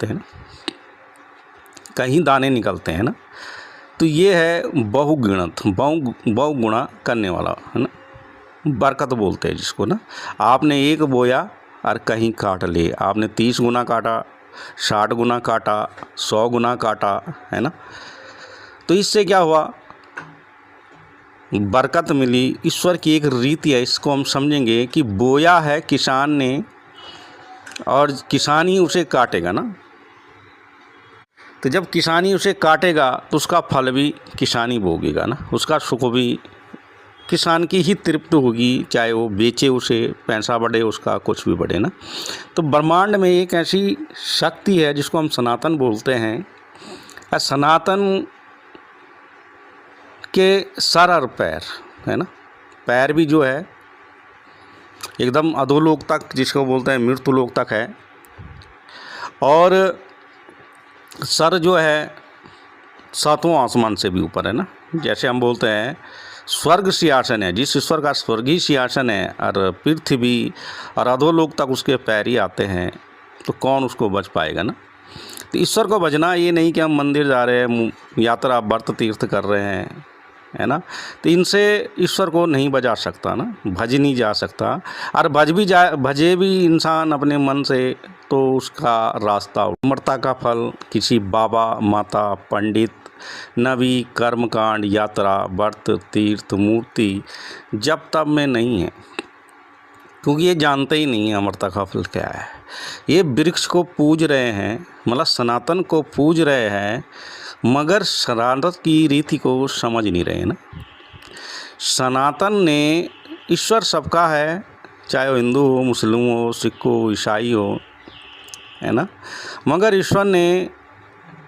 बोलते हैं ना, कहीं दाने निकलते हैं ना। तो ये है बहुगिणत, बहुगुणा करने वाला है ना, बरकत बोलते हैं जिसको ना। आपने एक बोया और कहीं काट ले, आपने 30 गुना काटा, 60 गुना काटा, 100 गुना काटा, है ना। तो इससे क्या हुआ, बरकत मिली। ईश्वर की एक रीति है, इसको हम समझेंगे कि बोया है किसान ने और किसान ही उसे काटेगा ना। तो जब किसान ही उसे काटेगा तो उसका फल भी किसान ही भोगेगा ना, उसका सुख भी किसान की ही तृप्त होगी, चाहे वो बेचे उसे, पैसा बढ़े उसका, कुछ भी बढ़े ना। तो ब्रह्मांड में एक ऐसी शक्ति है जिसको हम सनातन बोलते हैं। सनातन के सर और पैर है ना, पैर भी जो है एकदम अधोलोक तक, जिसको बोलते हैं मृत्युलोक तक है, और सर जो है सातवां आसमान से भी ऊपर है ना। जैसे हम बोलते हैं स्वर्ग सिंहासन है, जिस ईश्वर का स्वर्गीय सिंहासन है, और पृथ्वी और अधोलोक तक उसके पैर ही आते हैं, तो कौन उसको बच पाएगा ना। तो ईश्वर को भजना ये नहीं कि हम मंदिर जा रहे हैं, यात्रा व्रत तीर्थ कर रहे हैं, है ना। तो इनसे ईश्वर को नहीं बजा सकता ना, भज नहीं जा सकता। और भजे भी इंसान अपने मन से, तो उसका रास्ता अमरता का फल किसी बाबा, माता, पंडित, नबी, कर्मकांड, यात्रा, व्रत, तीर्थ, मूर्ति, जप तप में नहीं है, क्योंकि ये जानते ही नहीं है अमरता का फल क्या है। ये वृक्ष को पूज रहे हैं, मतलब सनातन को पूज रहे हैं, मगर सनातन की रीति को समझ नहीं रहे ना। सनातन ने, ईश्वर सबका है, चाहे वो हिंदू हो, मुस्लिम हो, सिख हो, ईसाई हो, है ना। मगर ईश्वर ने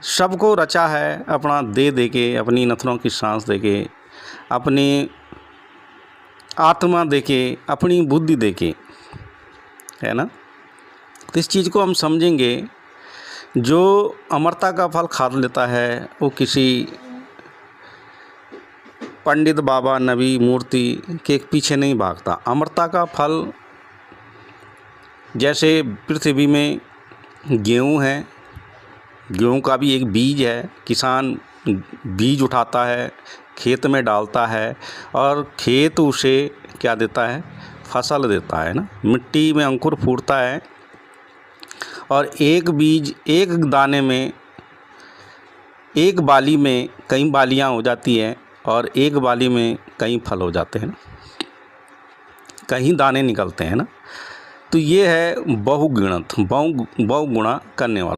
सबको रचा है अपना दे के, अपनी नथनों की सांस दे के, अपनी आत्मा दे के, अपनी बुद्धि दे के, है ना। तो इस चीज़ को हम समझेंगे, जो अमरता का फल खा लेता है वो किसी पंडित, बाबा, नबी, मूर्ति के पीछे नहीं भागता। अमरता का फल, जैसे पृथ्वी में गेहूँ है, गेहूँ का भी एक बीज है, किसान बीज उठाता है, खेत में डालता है, और खेत उसे क्या देता है, फसल देता है ना। मिट्टी में अंकुर फूटता है, और एक बीज, एक दाने में, एक बाली में कई बालियाँ हो जाती हैं, और एक बाली में कई फल हो जाते हैं ना, कहीं दाने निकलते हैं ना। तो ये है बहुगिणत, बहुगुणा करने वाला।